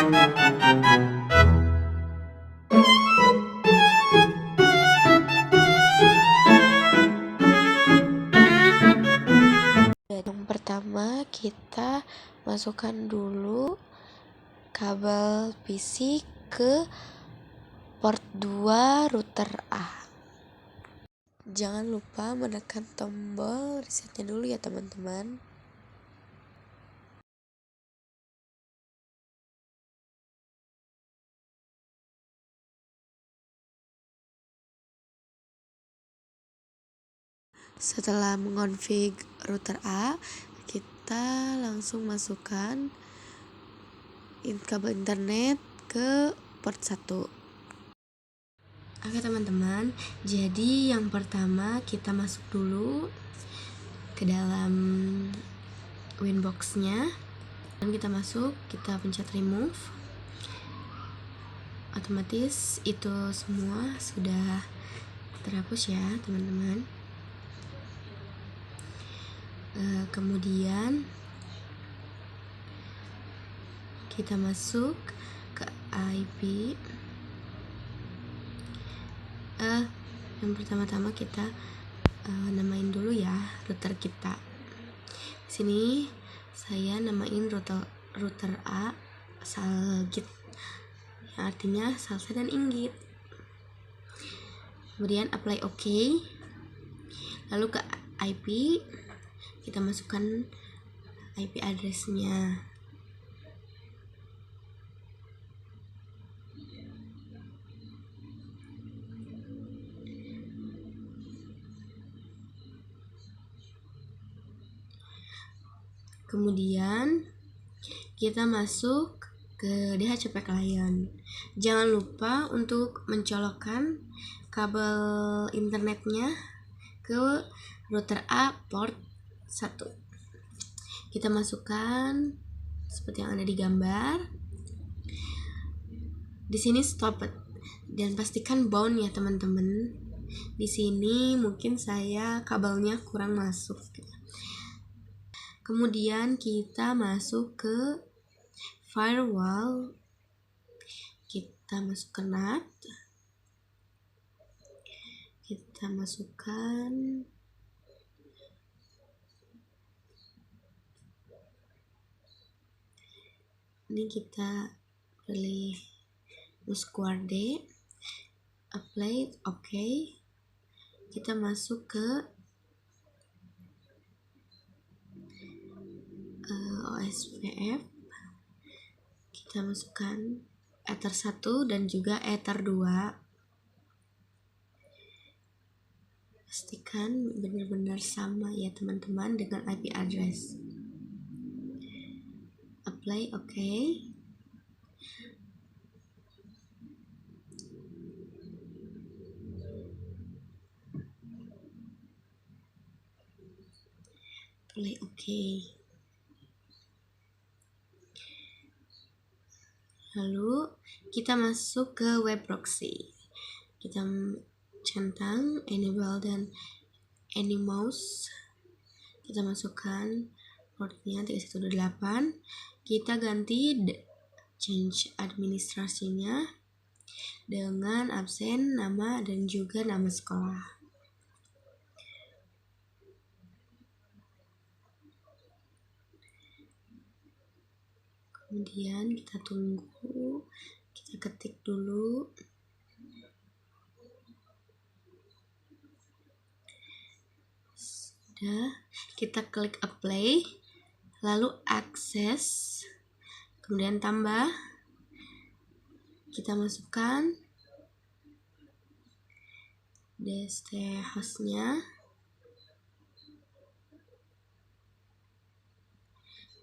Yang pertama kita masukkan dulu kabel PC ke port 2 router A. Jangan lupa menekan tombol resetnya dulu ya teman-teman. Setelah mengonfig router A, kita langsung masukkan kabel internet ke port 1. Oke teman-teman, jadi yang pertama kita masuk dulu ke dalam Winbox-nya. Dan kita masuk, kita pencet remove. Otomatis itu semua sudah terhapus ya teman-teman. Kemudian kita masuk ke IP. Yang pertama-tama kita namain dulu ya router kita. Di sini saya namain router A Salgit, yang artinya salsa dan inggit. Kemudian apply OK. Lalu ke IP, kita masukkan IP address-nya. Kemudian kita masuk ke DHCP client. Jangan lupa untuk mencolokkan kabel internetnya ke router A port 1. Kita masukkan seperti yang ada di gambar. Di sini stop it dan pastikan bound ya teman-teman. Di sini mungkin saya kabelnya kurang masuk. Kemudian kita masuk ke firewall. Kita masukkan NAT. Kita masukkan ini, kita pilih musquarde, apply OK. Kita masuk ke OSPF. Kita masukkan Ether 1 dan juga Ether 2. Pastikan benar-benar sama ya teman-teman dengan IP address. Apply OK. Apply OK. Lalu kita masuk ke web proxy. Kita centang enable dan anymouse. Kita masukkan portnya 3128. Kita ganti change administrasinya dengan absen, nama, dan juga nama sekolah. Kemudian kita tunggu, kita ketik dulu. Sudah, kita klik apply, lalu akses, kemudian tambah. Kita masukkan DST hostnya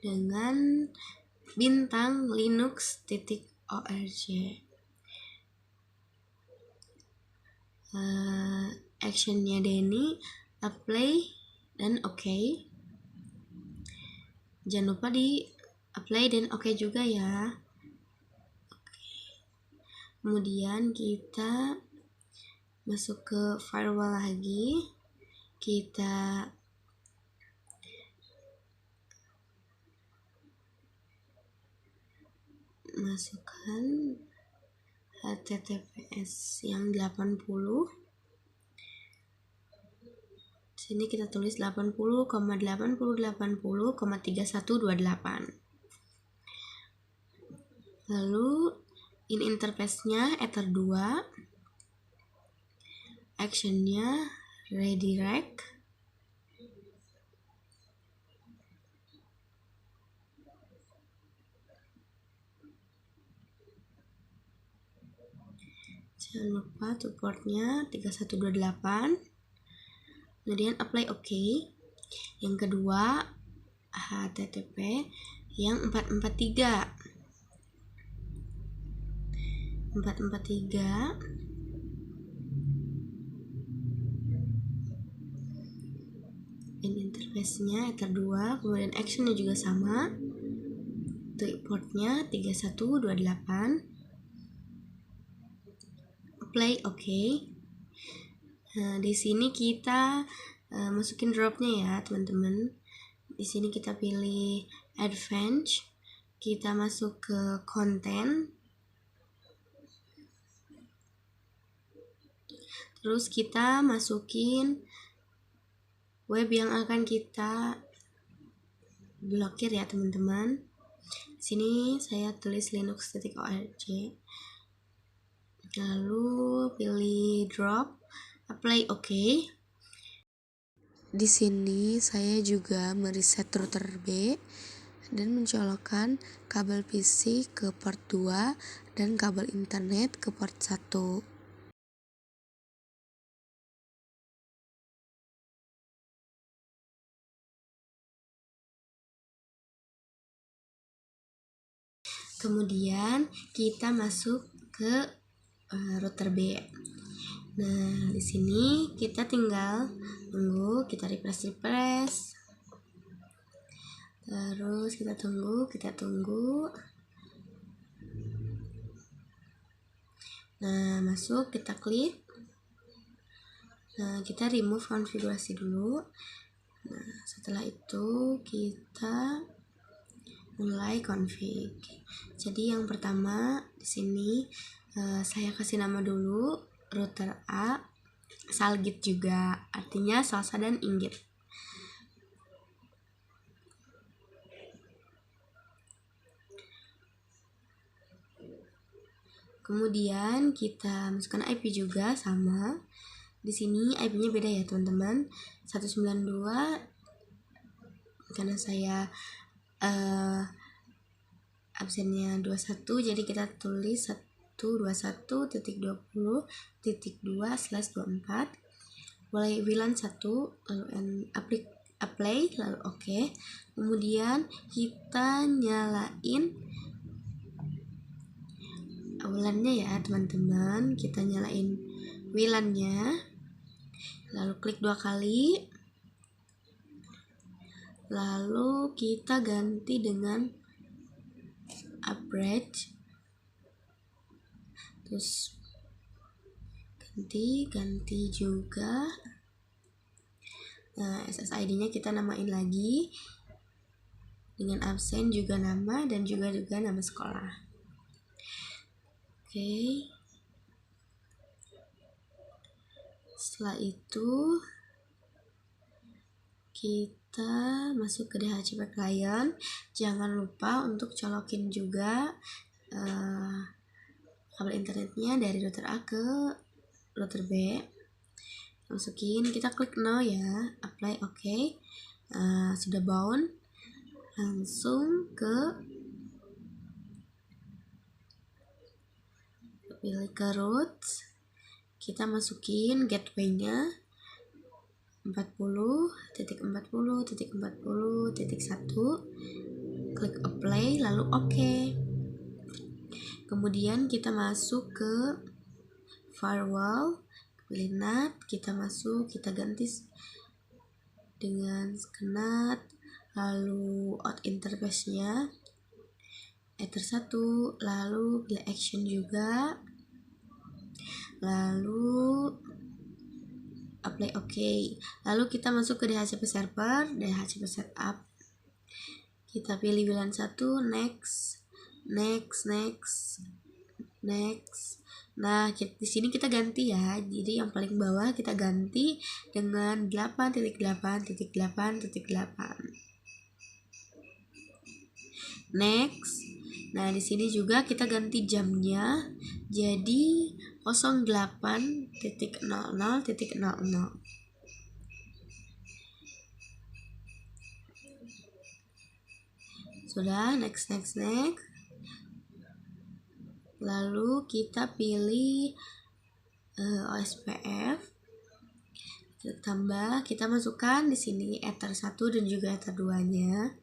dengan bintang linux.org. Actionnya Denny, apply dan OK. Jangan lupa di apply dan OK juga ya. Kemudian kita masuk ke firewall lagi. Kita masukkan HTTPS yang 80. Sini kita tulis 80,80,80,3128. Lalu in interface-nya Ether 2, action-nya redirect. Jangan lupa supportnya 3128. Kemudian apply OK. Yang kedua HTTP yang 443. 443 in interface-nya Ether 2, kemudian action-nya juga sama. Untuk portnya 3128. Apply OK. Nah, di sini kita masukin dropnya ya, teman-teman. Di sini kita pilih advanced. Kita masuk ke content. Terus kita masukin web yang akan kita blokir ya, teman-teman. Di sini saya tulis linux.org. Lalu pilih drop, apply OK. Di sini saya juga mereset router B dan mencolokkan kabel PC ke port 2 dan kabel internet ke port 1. Kemudian kita masuk ke router B. Nah, di sini kita tinggal tunggu, kita refresh. Terus kita tunggu. Nah, masuk, kita klik. Nah, kita remove konfigurasi dulu. Nah, setelah itu kita mulai config. Jadi yang pertama di sini saya kasih nama dulu router A, salgit juga, artinya salsa dan inggit. Kemudian kita masukkan IP juga sama. Di sini IP-nya beda ya, teman-teman. 192 karena saya absennya 21, jadi kita tulis 121.20.2/24. Mulai WLAN 1, lalu apply, lalu OK. Kemudian kita nyalain WLAN-nya ya, teman-teman. Kita nyalain WLAN-nya, lalu klik 2 kali. Lalu kita ganti dengan average. Terus ganti juga. Nah, SSID-nya kita namain lagi dengan absen juga nama dan juga nama sekolah. Oke. Setelah itu kita masuk ke DHCP client. Jangan lupa untuk colokin juga kabel internetnya dari router A ke router B. Masukin, kita klik now ya, apply OK. Sudah bound, langsung pilih ke root. Kita masukin gateway-nya 40.40.40.1, klik apply lalu OK. Kemudian kita masuk ke firewall, pilih NAT, kita masuk, kita ganti dengan NAT, lalu out interface-nya Ether 1, lalu pilih action juga, lalu apply OK. Lalu kita masuk ke DHCP server, DHCP setup. Kita pilih WLAN 1, next. next. Nah, di sini kita ganti ya. Jadi yang paling bawah kita ganti dengan 8.8.8.8. Next. Nah, di sini juga kita ganti jamnya jadi 08.00.00. Sudah, next. Lalu kita pilih OSPF. Kita tambah, kita masukkan di sini ether 1 dan juga ether 2-nya.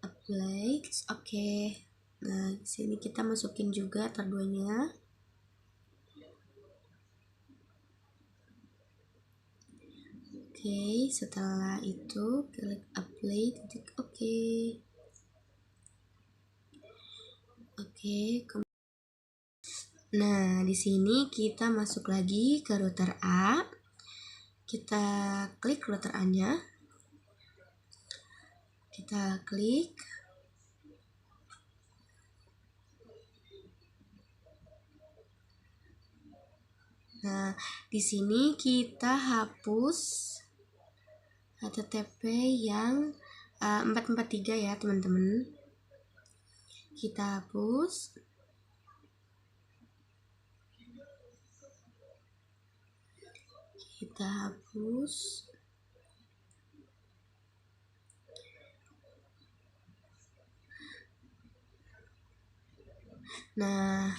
Apply, oke. Nah, di sini kita masukin juga ether 2-nya. Oke, setelah itu klik apply, titik oke. Nah, di sini kita masuk lagi ke router A. Kita klik router A-nya. Kita klik. Nah, di sini kita hapus HTTP yang 443 ya, teman-teman. Kita hapus. Nah,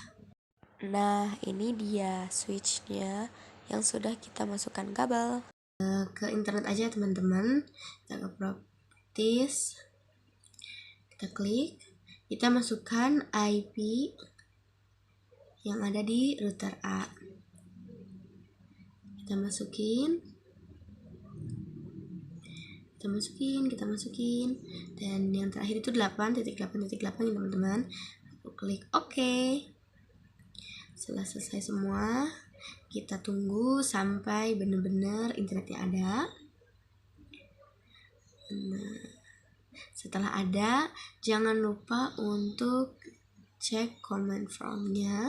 ini dia switchnya yang sudah kita masukkan kabel. Ke internet aja teman-teman. Kita ke properties. Kita klik. Kita masukkan IP yang ada di router A. Kita masukin. Dan yang terakhir itu 8.8.8 ya teman-teman. Klik OK. Setelah selesai semua, kita tunggu sampai benar-benar internetnya ada. Nah, setelah ada, jangan lupa untuk cek command from-nya.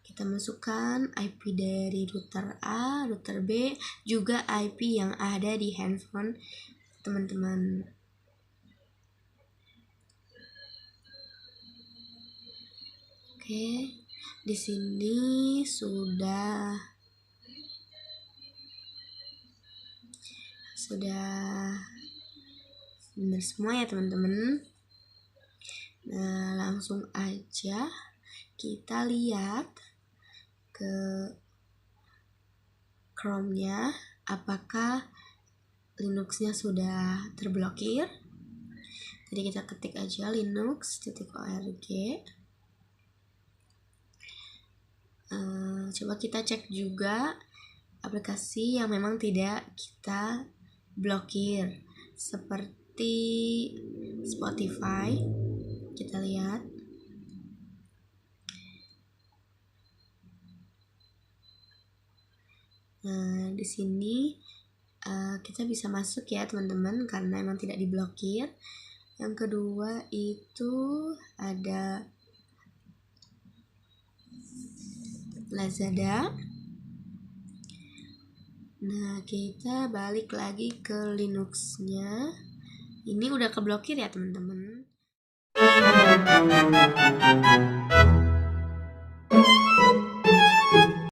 Kita masukkan IP dari router A, router B, juga IP yang ada di handphone teman-teman. Oke, di sini sudah benar semua ya teman-teman. Nah, langsung aja kita lihat ke Chrome-nya apakah Linux-nya sudah terblokir. Jadi kita ketik aja linux.org. Coba kita cek juga aplikasi yang memang tidak kita blokir, seperti Spotify. Kita lihat. Nah, di sini kita bisa masuk ya teman-teman karena memang tidak diblokir. Yang kedua itu ada Lazada. Nah, kita balik lagi ke Linux-nya. Ini udah keblokir ya teman-teman.